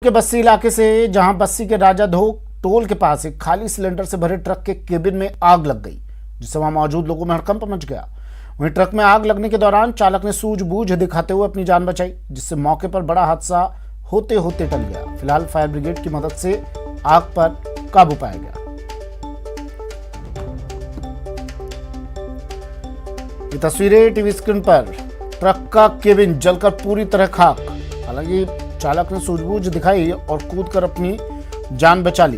के बस्सी इलाके से जहां बस्सी के राजा ढोक टोल के पास एक खाली सिलेंडर से भरे ट्रक के केबिन में आग लग गई, जिससे वहां मौजूद लोगों में हड़कंप मच गया। वहीं ट्रक में आग लगने के दौरान चालक ने सूझबूझ दिखाते हुए अपनी जान बचाई, जिससे मौके पर बड़ा हादसा होते होते टल गया। फिलहाल फायर ब्रिगेड की मदद से आग पर काबू पाया गया। ये तस्वीरें टीवी स्क्रीन पर, ट्रक का केबिन जलकर पूरी तरह खाक। हालांकि चालक ने सूझबूझ दिखाई और कूदकर अपनी जान बचा ली।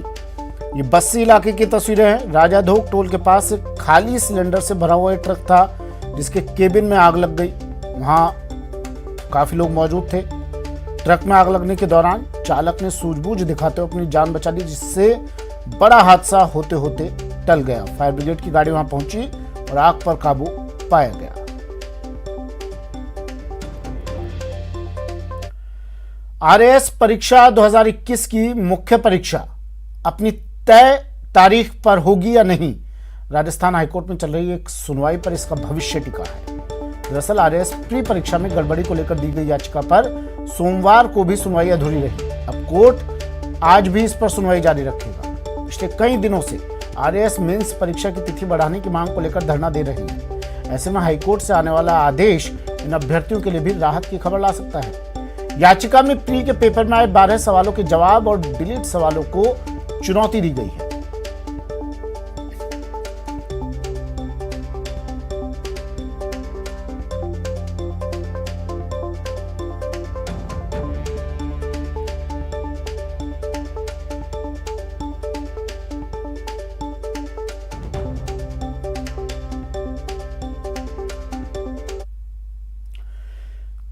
ये बस्सी इलाके की तस्वीरें हैं। राजा ढोक टोल के पास एक खाली सिलेंडर से भरा हुआ ट्रक था, जिसके केबिन में आग लग गई। वहां काफी लोग मौजूद थे। ट्रक में आग लगने के दौरान चालक ने सूझबूझ दिखाते हुए अपनी जान बचा ली, जिससे बड़ा हादसा होते होते टल गया। फायर ब्रिगेड की गाड़ी वहां पहुंची और आग पर काबू पाया गया। आरएएस परीक्षा 2021 की मुख्य परीक्षा अपनी तय तारीख पर होगी या नहीं, राजस्थान हाईकोर्ट में चल रही एक सुनवाई पर इसका भविष्य टिका है। दरअसल आरएएस प्री परीक्षा में गड़बड़ी को लेकर दी गई याचिका पर सोमवार को भी सुनवाई अधूरी रही। अब कोर्ट आज भी इस पर सुनवाई जारी रखेगा। पिछले कई दिनों से आरएएस मेंस परीक्षा की तिथि बढ़ाने की मांग को लेकर धरना दे रही है। ऐसे में हाईकोर्ट से आने वाला आदेश इन अभ्यर्थियों के लिए भी राहत की खबर ला सकता है। याचिका में प्री के पेपर में आए 12 सवालों के जवाब और डिलीट सवालों को चुनौती दी गई है।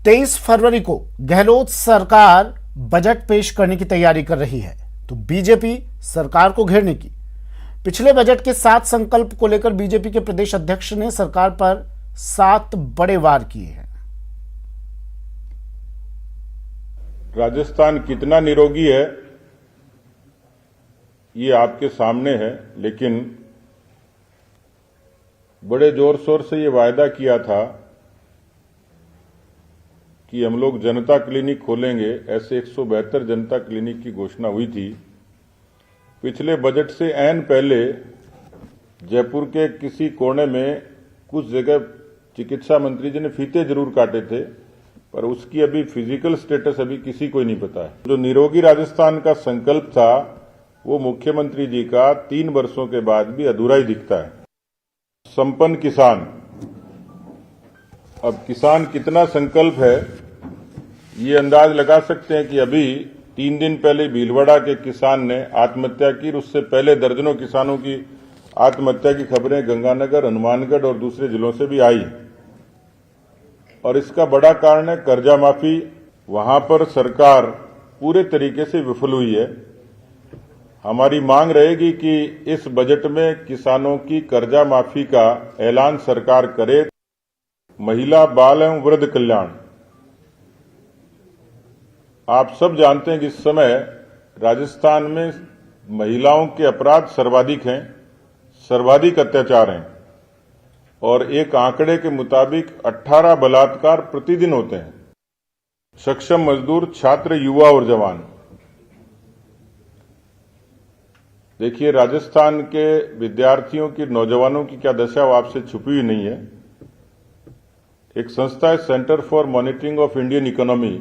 तेईस फरवरी को गहलोत सरकार बजट पेश करने की तैयारी कर रही है, तो बीजेपी सरकार को घेरने की। पिछले बजट के 7 संकल्प को लेकर बीजेपी के प्रदेश अध्यक्ष ने सरकार पर 7 बड़े वार किए हैं। राजस्थान कितना निरोगी है ये आपके सामने है, लेकिन बड़े जोर शोर से ये वायदा किया था कि हम लोग जनता क्लिनिक खोलेंगे। ऐसे 172 जनता क्लिनिक की घोषणा हुई थी। पिछले बजट से ऐन पहले जयपुर के किसी कोने में कुछ जगह चिकित्सा मंत्री जी ने फीते जरूर काटे थे, पर उसकी अभी फिजिकल स्टेटस अभी किसी को ही नहीं पता है। जो निरोगी राजस्थान का संकल्प था वो मुख्यमंत्री जी का 3 वर्षों के बाद भी अधूरा ही दिखता है। संपन्न किसान, अब किसान कितना संकल्प है ये अंदाज लगा सकते हैं कि अभी 3 दिन पहले भीलवाड़ा के किसान ने आत्महत्या की। उससे पहले दर्जनों किसानों की आत्महत्या की खबरें गंगानगर, हनुमानगढ़ और दूसरे जिलों से भी आई। और इसका बड़ा कारण है कर्जा माफी। वहां पर सरकार पूरे तरीके से विफल हुई है। हमारी मांग रहेगी कि इस बजट में किसानों की कर्जा माफी का ऐलान सरकार करे। महिला, बाल एवं वृद्ध कल्याण, आप सब जानते हैं कि इस समय राजस्थान में महिलाओं के अपराध सर्वाधिक हैं, सर्वाधिक अत्याचार हैं, और एक आंकड़े के मुताबिक 18 बलात्कार प्रतिदिन होते हैं। सक्षम मजदूर, छात्र, युवा और जवान, देखिए राजस्थान के विद्यार्थियों की, नौजवानों की क्या दशा वो आपसे छुपी हुई नहीं है। एक संस्था है centre for monitoring of Indian economy,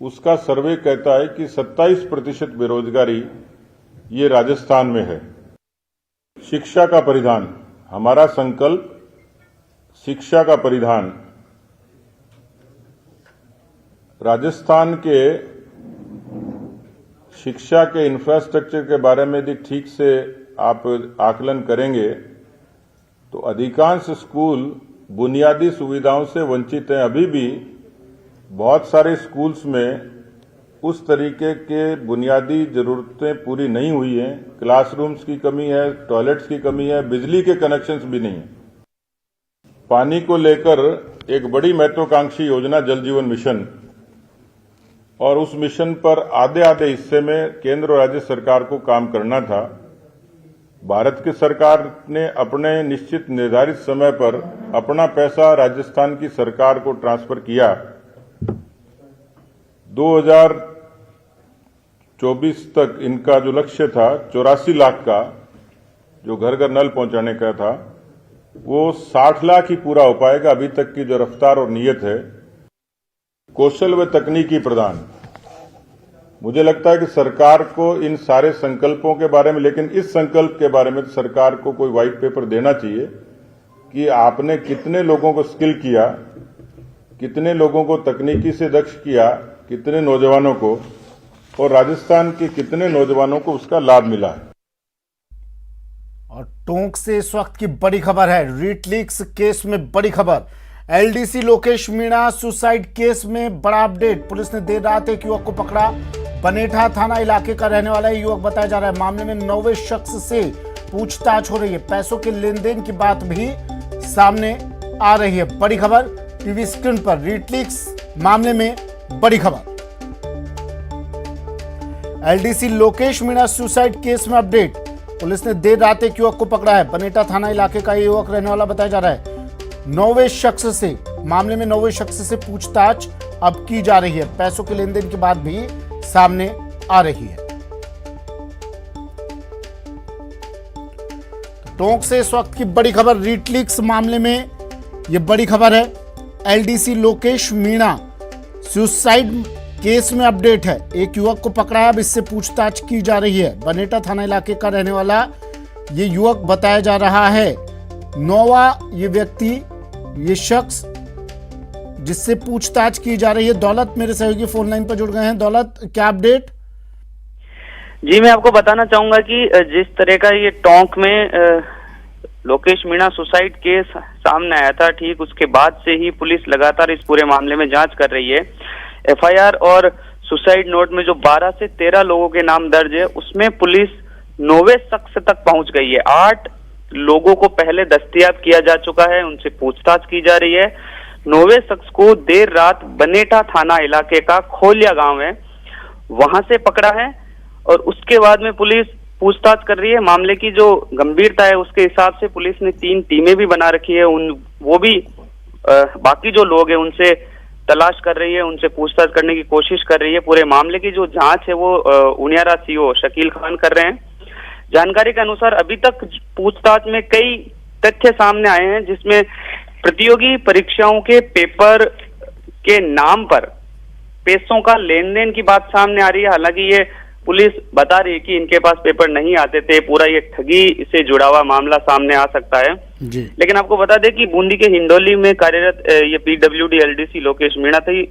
उसका सर्वे कहता है कि 27% बेरोजगारी ये राजस्थान में है। शिक्षा का परिधान, हमारा संकल्प शिक्षा का परिधान। राजस्थान के शिक्षा के इंफ्रास्ट्रक्चर के बारे में यदि ठीक से आप आकलन करेंगे तो अधिकांश स्कूल बुनियादी सुविधाओं से वंचित हैं। अभी भी बहुत सारे स्कूल्स में उस तरीके के बुनियादी जरूरतें पूरी नहीं हुई हैं। क्लासरूम्स की कमी है, टॉयलेट्स की कमी है, बिजली के कनेक्शंस भी नहीं है। पानी को लेकर एक बड़ी महत्वाकांक्षी योजना जल जीवन मिशन, और उस मिशन पर आधे हिस्से में केंद्र और राज्य सरकार को काम करना था। भारत की सरकार ने अपने निश्चित निर्धारित समय पर अपना पैसा राजस्थान की सरकार को ट्रांसफर किया। 24 तक इनका जो लक्ष्य था 84 लाख का, जो घर घर नल पहुंचाने का था, वो 60 लाख ही पूरा हो पाएगा। अभी तक की जो रफ्तार और नीयत है। कौशल व तकनीकी प्रदान, मुझे लगता है कि सरकार को इन सारे संकल्पों के बारे में, लेकिन इस संकल्प के बारे में तो सरकार को कोई व्हाइट पेपर देना चाहिए कि आपने कितने लोगों को स्किल किया, कितने लोगों को तकनीकी से दक्ष किया, कितने नौजवानों को, और राजस्थान के कितने नौजवानों को उसका लाभ मिला है। और टोंक से इस वक्त की बड़ी खबर है। रीटलीक्स केस में बड़ी खबर। LDC Lokesh Meena suicide case में बड़ा अपडेट। पुलिस ने देर रात एक युवक को पकड़ा। बनेठा थाना इलाके का रहने वाला युवक बताया जा रहा है। मामले में 9वें शख्स से पूछताछ हो रही है। पैसों के लेन देन की बात भी सामने आ रही है। बड़ी खबर टीवी स्क्रीन पर। रीटलीक्स मामले में बड़ी खबर। LDC Lokesh Meena suicide case में अपडेट। पुलिस ने देर रात एक युवक को पकड़ा है। बनेठा थाना इलाके का युवक रहने वाला बताया जा रहा है। 9वें शख्स से मामले में 9वें शख्स से पूछताछ अब की जा रही है। पैसों के लेन देन की बात भी सामने आ रही है। टोंक से इस वक्त की बड़ी खबर। रीटलीक्स मामले में यह बड़ी खबर है। LDC Lokesh Meena suicide case में अपडेट है। एक युवक को पकड़ा है। अब इससे पूछताछ की जा रही है। बनेठा थाना इलाके का रहने वाला ये युवक बताया जा रहा है। 9वां ये व्यक्ति, ये शख्स जिससे पूछताछ की जा रही है। दौलत मेरे सहयोगी फोन लाइन पर जुड़ गए हैं। दौलत, क्या अपडेट? जी, मैं आपको बताना चाहूंगा कि जिस तरह का ये टोंक में लोकेश मीणा सुसाइड केस सामने आया था, ठीक उसके बाद से ही पुलिस लगातार इस पूरे मामले में जांच कर रही है। एफआईआर और सुसाइड नोट में जो 12 से 13 लोगों के नाम दर्ज है, उसमें पुलिस 9वें शख्स तक पहुंच गई है। 8 लोगों को पहले दस्तयाब किया जा चुका है, उनसे पूछताछ की जा रही है। 9वें शख्स को देर रात बनेठा थाना इलाके का खोलिया गांव है, वहां से पकड़ा है और उसके बाद में पुलिस पूछताछ कर रही है। मामले की जो गंभीरता है उसके हिसाब से पुलिस ने 3 टीमें भी बना रखी है। वो भी बाकी जो लोग हैं उनसे तलाश कर रही है, उनसे पूछताछ करने की कोशिश कर रही है। पूरे मामले की जो जांच है वो उनियारा सीओ शकील खान कर रहे हैं। जानकारी के अनुसार अभी तक पूछताछ में कई तथ्य सामने आए हैं, जिसमें प्रतियोगी परीक्षाओं के पेपर के नाम पर पैसों का लेन देन की बात सामने आ रही है। हालांकि ये पुलिस बता रही है कि इनके पास पेपर नहीं आते थे, पूरा ये ठगी से जुड़ा हुआ मामला सामने आ सकता है जी। लेकिन आपको बता दें कि बूंदी के हिंडोली में कार्यरत ये पीडब्ल्यूडी एलडीसी लोकेश मीणा थी।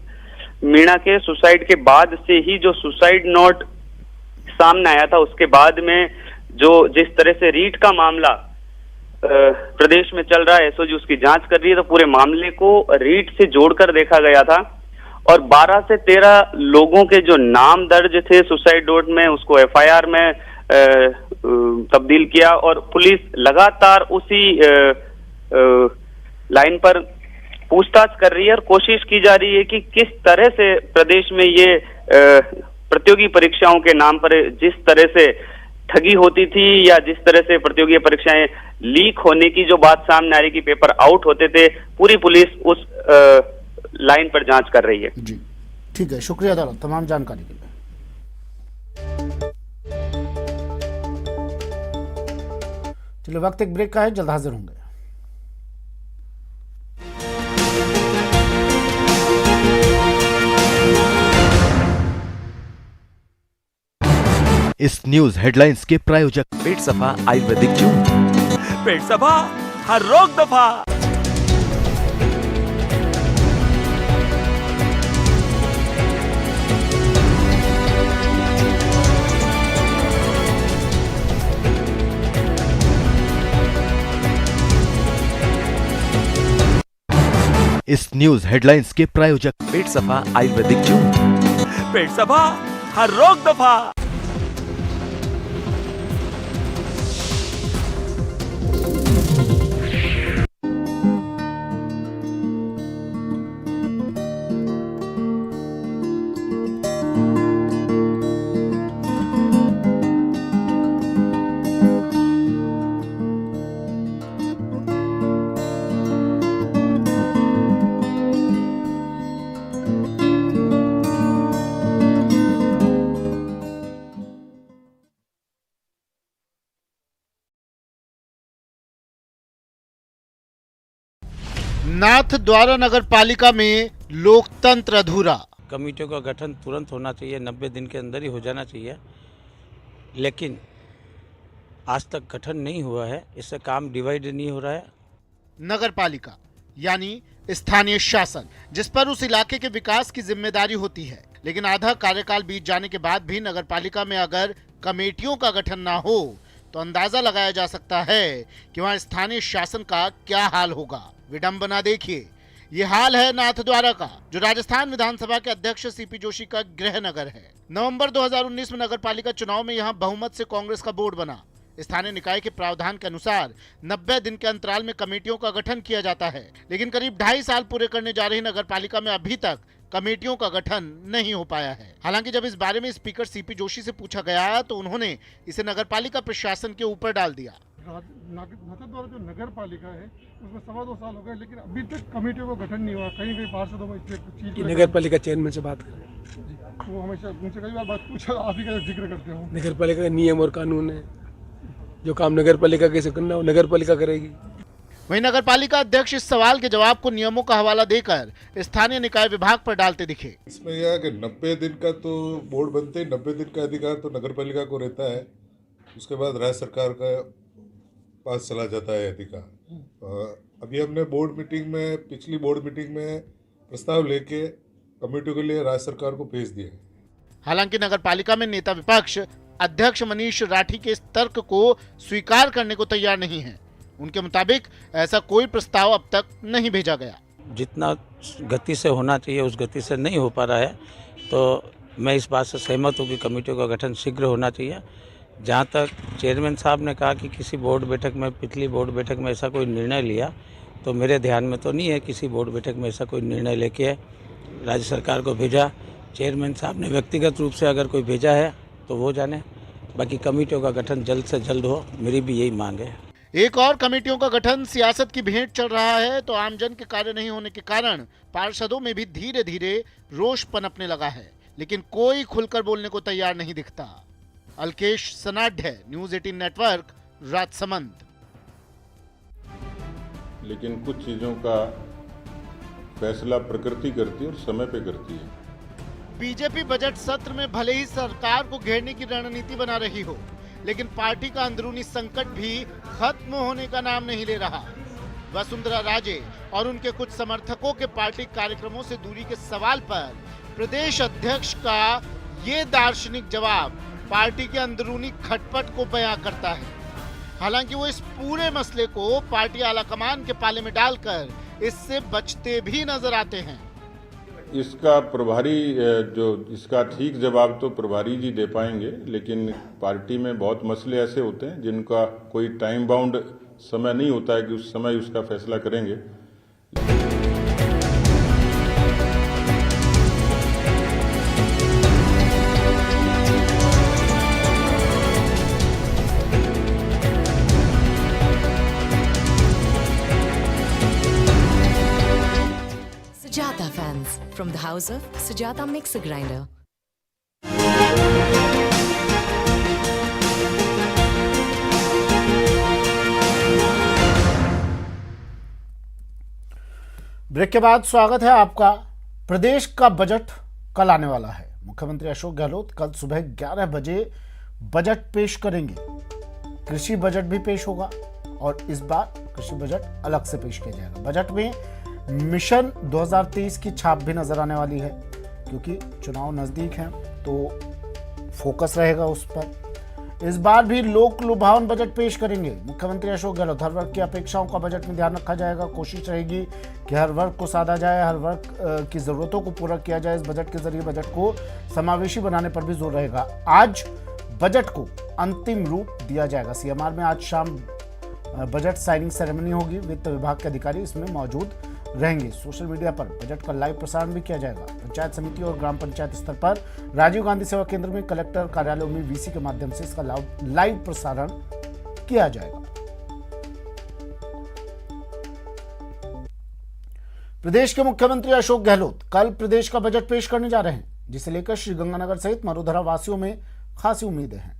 मीणा के सुसाइड के बाद से ही जो सुसाइड नोट सामने आया था, उसके बाद में जो जिस तरह से रीट का मामला प्रदेश में चल रहा है, एसओजी उसकी जांच कर रही है, तो पूरे मामले को रीट से जोड़कर देखा गया था और 12 से 13 लोगों के जो नाम दर्ज थे सुसाइड नोट में, उसको एफआईआर में तब्दील किया और पुलिस लगातार उसी लाइन पर पूछताछ कर रही है और कोशिश की जा रही है कि किस तरह से प्रदेश में ये प्रतियोगी परीक्षाओं के नाम पर जिस तरह से ठगी होती थी या जिस तरह से प्रतियोगी परीक्षाएं लीक होने की जो बात सामने आ रही कि पेपर आउट होते थे, पूरी पुलिस उस लाइन पर जांच कर रही है। जी ठीक है, शुक्रिया दौलत तमाम जानकारी के लिए। चलिए वक्त एक ब्रेक का है, जल्द हाजिर होंगे। इस न्यूज हेडलाइंस के प्रायोजक पेट सफा आयुर्वेदिक जून, पेट सफा हर रोग दफा। इस न्यूज हेडलाइंस के प्रायोजक पेट सफा आयुर्वेदिक जून, पेट सफा हर रोग दफा। नाथद्वारा नगर पालिका में लोकतंत्र अधूरा। कमेटियों का गठन तुरंत होना चाहिए, 90 दिन के अंदर ही हो जाना चाहिए, लेकिन आज तक गठन नहीं हुआ है। इससे काम डिवाइड नहीं हो रहा है। नगर पालिका यानी स्थानीय शासन, जिस पर उस इलाके के विकास की जिम्मेदारी होती है, लेकिन आधा कार्यकाल बीत जाने के बाद भी नगर पालिका में अगर कमेटियों का गठन ना हो तो अंदाजा लगाया जा सकता है कि वहां स्थानीय शासन का क्या हाल होगा। विडंबना देखिए, ये हाल है नाथद्वारा का, जो राजस्थान विधानसभा के अध्यक्ष सीपी जोशी का गृह नगर है। नवंबर 2019 में नगर पालिका चुनाव में यहां बहुमत से कांग्रेस का बोर्ड बना। स्थानीय निकाय के प्रावधान के अनुसार 90 दिन के अंतराल में कमेटियों का गठन किया जाता है, लेकिन करीब 2.5 साल पूरे करने जा रही नगर पालिका में अभी तक कमेटियों का गठन नहीं हो पाया है। हालांकि जब इस बारे में स्पीकर सीपी जोशी से पूछा गया तो उन्होंने इसे नगर पालिका प्रशासन के ऊपर डाल दिया। नाथद्वारा जो नगर पालिका है उसमें 2.25 साल हो गए, लेकिन अभी तक कमेटियों का गठन नहीं हुआ। कहीं पार्षदों में इसलिए कुछ नगर पालिका चेयरमैन से बात करें, वो हमेशा उनसे कई बार बात पूछा, आप ही का जिक्र करते हो। नगर पालिका का नियम और कानून है, जो काम नगर पालिका कैसे करना हो नगर पालिका करेगी। वहीं नगर पालिका अध्यक्ष इस सवाल के जवाब को नियमों का हवाला देकर स्थानीय निकाय विभाग पर डालते दिखे। इसमें यह है कि 90 दिन का तो बोर्ड बनते ही 90 दिन का अधिकार तो नगर पालिका को रहता है, उसके बाद राज्य सरकार का पास चला जाता है अधिकार। अभी हमने बोर्ड मीटिंग में, पिछली बोर्ड मीटिंग में प्रस्ताव लेके कमेटियों के लिए राज्य सरकार को भेज दिया। हालांकि नगर पालिका में नेता विपक्ष अध्यक्ष मनीष राठी के इस तर्क को स्वीकार करने को तैयार नहीं है। उनके मुताबिक ऐसा कोई प्रस्ताव अब तक नहीं भेजा गया। जितना गति से होना चाहिए उस गति से नहीं हो पा रहा है, तो मैं इस बात से सहमत हूँ कि कमेटियों का गठन शीघ्र होना चाहिए। जहाँ तक चेयरमैन साहब ने कहा कि किसी बोर्ड बैठक में, पिछली बोर्ड बैठक में ऐसा कोई निर्णय लिया, तो मेरे ध्यान में तो नहीं है किसी बोर्ड बैठक में ऐसा कोई निर्णय लेके राज्य सरकार को भेजा। चेयरमैन साहब ने व्यक्तिगत रूप से अगर कोई भेजा है तो वो जाने, बाकी कमेटियों का गठन जल्द से जल्द हो, मेरी भी यही मांग है। एक और कमेटियों का गठन सियासत की भेंट चल रहा है तो आमजन के कार्य नहीं होने के कारण पार्षदों में भी धीरे धीरे रोष पनपने लगा है, लेकिन कोई खुलकर बोलने को तैयार नहीं दिखता। Alkesh Sanadhya, news 18 network, Rajsamand. लेकिन कुछ चीज़ों का फैसला प्रकृति करती है और समय पे करती है। बीजेपी बजट सत्र में भले ही सरकार को घेरने की रणनीति बना रही हो, लेकिन पार्टी का अंदरूनी संकट भी खत्म होने का नाम नहीं ले रहा। वसुंधरा राजे और उनके कुछ समर्थकों के पार्टी कार्यक्रमों से दूरी के सवाल पर प्रदेश अध्यक्ष का ये दार्शनिक जवाब पार्टी के अंदरूनी खटपट को बयां करता है। हालांकि वो इस पूरे मसले को पार्टी आलाकमान के पाले में डालकर इससे बचते भी नजर आते हैं। इसका प्रभारी इसका ठीक जवाब तो प्रभारी जी दे पाएंगे, लेकिन पार्टी में बहुत मसले ऐसे होते हैं जिनका कोई टाइम बाउंड समय नहीं होता है कि उस समय उसका फैसला करेंगे। Sujata fans from the house of Sujata Mixer Grinder. Break के बाद स्वागत है आपका। प्रदेश का बजट कल आने वाला है। मुख्यमंत्री अशोक गहलोत कल सुबह 11 बजे बजट पेश करेंगे। कृषि बजट भी पेश होगा और इस बार कृषि बजट अलग से पेश किया जाएगा। बजट में मिशन 2023 की छाप भी नजर आने वाली है, क्योंकि चुनाव नजदीक हैं तो फोकस रहेगा उस पर। इस बार भी लोक लुभावन बजट पेश करेंगे मुख्यमंत्री अशोक गहलोत। हर वर्ग की अपेक्षाओं का बजट में ध्यान रखा जाएगा। कोशिश रहेगी कि हर वर्ग को साधा जाए, हर वर्ग की जरूरतों को पूरा किया जाए। इस बजट के जरिए बजट को समावेशी बनाने पर भी जोर रहेगा। आज बजट को अंतिम रूप दिया जाएगा। सीएमआर में आज शाम बजट साइनिंग सेरेमनी होगी। वित्त विभाग के अधिकारी इसमें मौजूद रहेंगे। सोशल मीडिया पर बजट का लाइव प्रसारण भी किया जाएगा। पंचायत समिति और ग्राम पंचायत स्तर पर राजीव गांधी सेवा केंद्र में, कलेक्टर कार्यालयों में वीसी के माध्यम से इसका लाइव प्रसारण किया जाएगा। प्रदेश के मुख्यमंत्री अशोक गहलोत कल प्रदेश का बजट पेश करने जा रहे हैं, जिसे लेकर श्रीगंगानगर सहित मरुधरा वासियों में खासी उम्मीदें हैं।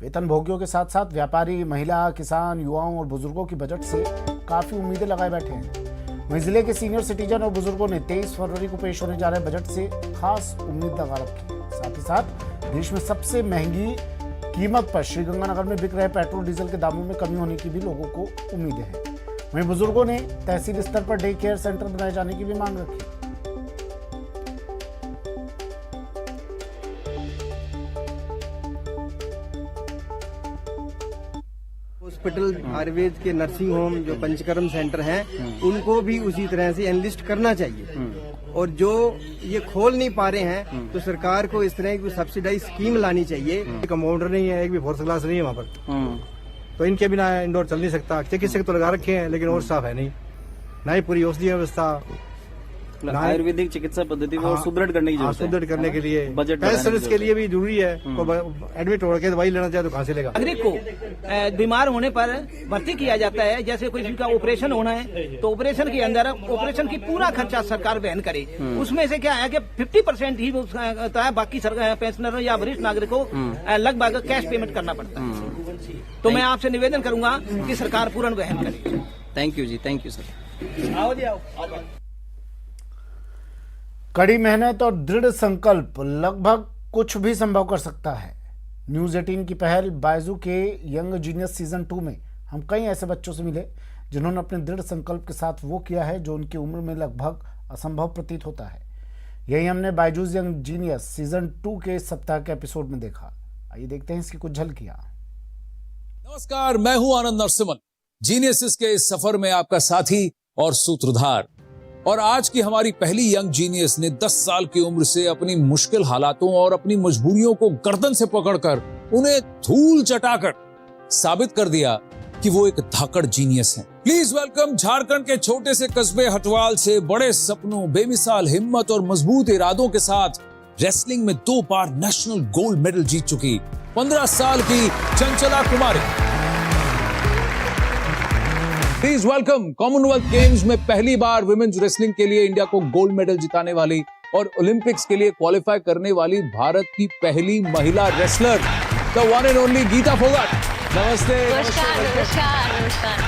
वेतन भोगियों के साथ साथ व्यापारी, महिला, किसान, युवाओं और बुजुर्गों की बजट से काफी उम्मीदें लगाए बैठे हैं। वहीं जिले के सीनियर सिटीजन और बुजुर्गों ने 23 फरवरी को पेश होने जा रहे बजट से खास उम्मीद लगा रखी है। साथ ही साथ देश में सबसे महंगी कीमत पर श्रीगंगानगर में बिक रहे पेट्रोल डीजल के दामों में कमी होने की भी लोगों को उम्मीदें हैं। वहीं बुजुर्गों ने तहसील स्तर पर डे केयर सेंटर बनाए जाने की भी मांग रखी। हॉस्पिटल, आयुर्वेद के नर्सिंग होम जो पंचकर्म सेंटर हैं, उनको भी उसी तरह से एनलिस्ट करना चाहिए। और जो ये खोल नहीं पा रहे हैं तो सरकार को इस तरह की सब्सिडाइज स्कीम लानी चाहिए। कंपाउंडर नहीं है, एक भी फोर्थ क्लास नहीं है वहाँ पर, तो इनके बिना इंडोर चल नहीं सकता। चिकित्सक तो लगा रखे हैं लेकिन और साफ है नहीं, ना ही पूरी औषधि व्यवस्था, आयुर्वेदिक चिकित्सा पद्धति को सुदृढ़ करने की जरूरत है। सुदृढ़ करने के लिए बजट सर्विस के लिए भी जरूरी है। एडमिट होकर दवाई लेना चाहे तो कहाँ से लेगा। नागरिक को बीमार होने पर भर्ती किया जाता है। जैसे कोई का ऑपरेशन होना है तो ऑपरेशन के अंदर ऑपरेशन की पूरा खर्चा सरकार वहन करे। उसमें से क्या है कि 50% ही होता है, बाकी पेंशनरों या वरिष्ठ नागरिकों को लगभग कैश पेमेंट करना पड़ता है। तो मैं आपसे निवेदन करूंगा कि सरकार पूर्ण वहन करे। थैंक यू जी, थैंक यू सर। आओ जी, आओ। कड़ी मेहनत और दृढ़ संकल्प लगभग कुछ भी संभव कर सकता है। न्यूज़ 18 की पहल बायजू के यंग जीनियस सीजन 2 में हम कई ऐसे बच्चों से मिले जिन्होंने अपने दृढ़ संकल्प के साथ वो किया है जो उनकी उम्र में लगभग असंभव प्रतीत होता है। यही हमने बायजूस यंग जीनियस सीजन 2 के इस सप्ताह के एपिसोड में देखा। आइए देखते हैं इसकी कुछ झलकियां। नमस्कार, मैं हूं आनंद नरसिम्हन, जीनियस के इस सफर में आपका साथी और सूत्रधार। और आज की हमारी पहली यंग जीनियस ने 10 साल की उम्र से अपनी मुश्किल हालातों और अपनी मजबूरियों को गर्दन से पकड़कर उन्हें धूल चटाकर साबित कर दिया कि वो एक धाकड़ जीनियस है। प्लीज वेलकम झारखंड के छोटे से कस्बे हटवाल से बड़े सपनों, बेमिसाल हिम्मत और मजबूत इरादों के साथ रेसलिंग में 2 बार नेशनल गोल्ड मेडल जीत चुकी 15 साल की चंचला कुमारी। प्लीज वेलकम कॉमनवेल्थ गेम्स में पहली बार विमेन्स रेसलिंग के लिए इंडिया को गोल्ड मेडल जिताने वाली और ओलंपिक्स के लिए क्वालिफाई करने वाली भारत की पहली महिला wrestler, the one and only Geeta Phogat. नमस्ते। नमस्कार।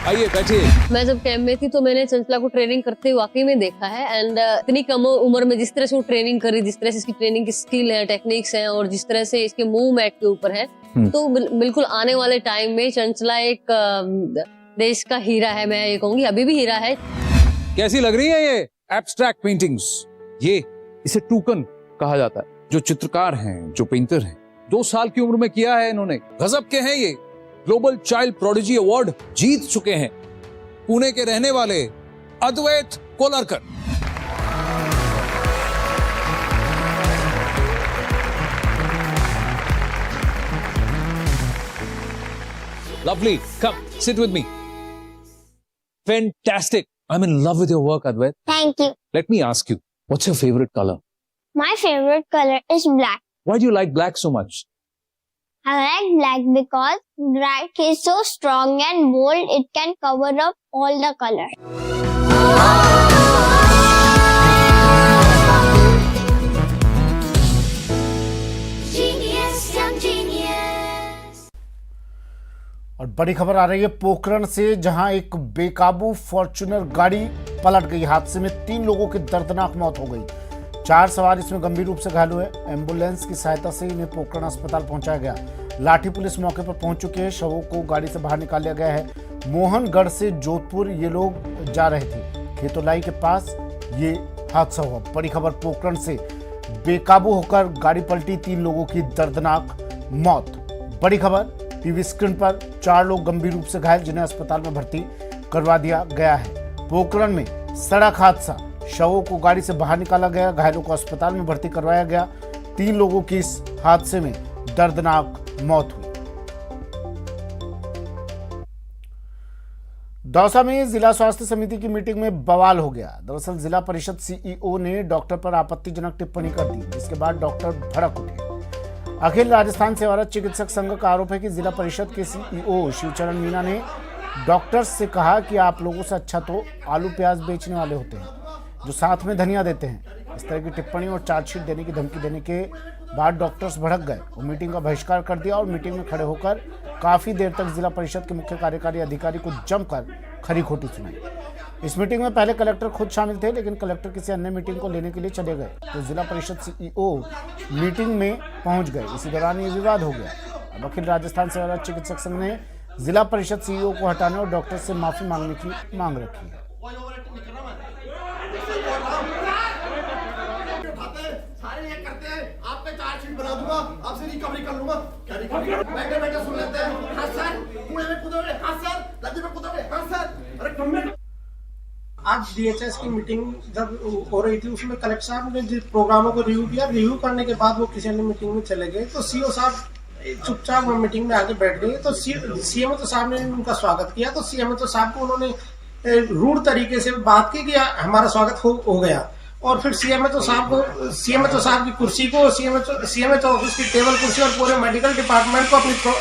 आइए बैठिए। मैं जब कैंप में थी तो मैंने चंचला को ट्रेनिंग करते हुए वाकई में देखा है। एंड इतनी कम उम्र में जिस तरह से वो ट्रेनिंग करी, जिस तरह से इसकी ट्रेनिंग की स्किल है, टेक्निक्स हैं और जिस तरह से इसके मूव मैट के ऊपर है, तो बिल्कुल आने वाले टाइम में चंचला एक देश का हीरा है। मैं ये कहूंगी अभी भी हीरा है। कैसी लग रही है ये एब्स्ट्रैक्ट पेंटिंग्स? ये इसे टूकन कहा जाता है। जो चित्रकार हैं, जो पेंटर हैं, 2 साल की उम्र में किया है इन्होंने। गजब के हैं ये। ग्लोबल चाइल्ड प्रोडिजी अवार्ड जीत चुके हैं। पुणे के रहने वाले अद्वैत कोलरकर। Lovely. Come, sit with me. Fantastic. I'm in love with your work, Advait. Thank you. Let me ask you, what's your favorite color? My favorite color is black. Why do you like black so much? I like black because black is so strong and bold, it can cover up all the colors. और बड़ी खबर आ रही है पोखरण से, जहां एक बेकाबू Fortuner गाड़ी पलट गई। हादसे में 3 लोगों की दर्दनाक मौत हो गई। 4 सवार इसमें गंभीर रूप से घायल हुए। एम्बुलेंस की सहायता से इन्हें पोखरण अस्पताल पहुंचाया गया। लाठी पुलिस मौके पर पहुंच चुकी है। शवों को गाड़ी से बाहर निकाल लिया गया है। मोहनगढ़ से जोधपुर ये लोग जा रहे थे। खेतोलाई के पास ये हादसा हुआ। बड़ी खबर पोखरण से, बेकाबू होकर गाड़ी पलटी, 3 लोगों की दर्दनाक मौत। बड़ी खबर टीवी स्क्रीन पर, 4 लोग गंभीर रूप से घायल, जिन्हें अस्पताल में भर्ती करवा दिया गया है। पोखरण में सड़क हादसा, शवों को गाड़ी से बाहर निकाला गया, घायलों को अस्पताल में भर्ती करवाया गया। 3 लोगों की इस हादसे में दर्दनाक मौत हुई। दौसा में जिला स्वास्थ्य समिति की मीटिंग में बवाल हो गया। दरअसल जिला परिषद सीईओ ने डॉक्टर पर आपत्तिजनक टिप्पणी कर दी, जिसके बाद डॉक्टर भड़क उठे। अखिल राजस्थान सेवारत चिकित्सक संघ का आरोप है कि जिला परिषद के सीईओ शिवचरण मीणा ने डॉक्टर्स से कहा कि आप लोगों से अच्छा तो आलू प्याज बेचने वाले होते हैं, जो साथ में धनिया देते हैं। इस तरह की टिप्पणी और चार्जशीट देने की धमकी देने के बाद डॉक्टर्स भड़क गए और मीटिंग का बहिष्कार कर दिया और मीटिंग में खड़े होकर काफ़ी देर तक जिला परिषद के मुख्य कार्यकारी अधिकारी को जमकर खरी खोटी सुनाई। इस मीटिंग में पहले कलेक्टर खुद शामिल थे, लेकिन कलेक्टर किसी अन्य मीटिंग को लेने के लिए चले गए तो जिला परिषद सीईओ मीटिंग में पहुंच गए। इसी दौरान ये विवाद हो गया। अब अखिल राजस्थान सेवा चिकित्सक संघ ने जिला परिषद सीईओ को हटाने और डॉक्टर से माफी मांगने की मांग रखी है। बना दूंगा, आपसे रिकवरी कर लूंगा। क्या रिकवरी? बैठे बैठे सुन लेते हैं। हाँ सर, कुएं में कूदोगे? हाँ सर, नदी में कूदोगे? हाँ सर। अरे तुमने आज डीएचएस की मीटिंग जब हो रही थी, उसमें कलेक्टर साहब ने जिस प्रोग्रामों को रिव्यू किया, रिव्यू करने के बाद वो किसी अन्य मीटिंग में चले गए तो सीओ साहब चुपचाप मीटिंग में आके बैठ गए। तो सीएमओ साहब ने उनका स्वागत किया। तो सीएमओ साहब को उन्होंने रूढ़ तरीके से बात की कि हमारा स्वागत हो गया। और फिर सीएमओ साहब की कुर्सी को, सीएमओ ऑफिस की टेबल कुर्सी और पूरे मेडिकल डिपार्टमेंट को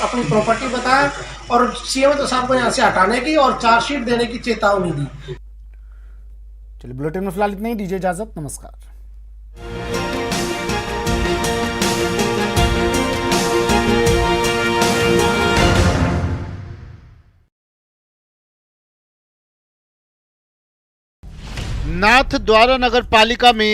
अपनी प्रॉपर्टी बताया और सीएमओ साहब को यहाँ से हटाने की और चार्जशीट देने की चेतावनी दी। चलिए, बुलेटिन में फिलहाल इतना ही। दीजिए इजाजत, नमस्कार। नाथ द्वारा नगर पालिका में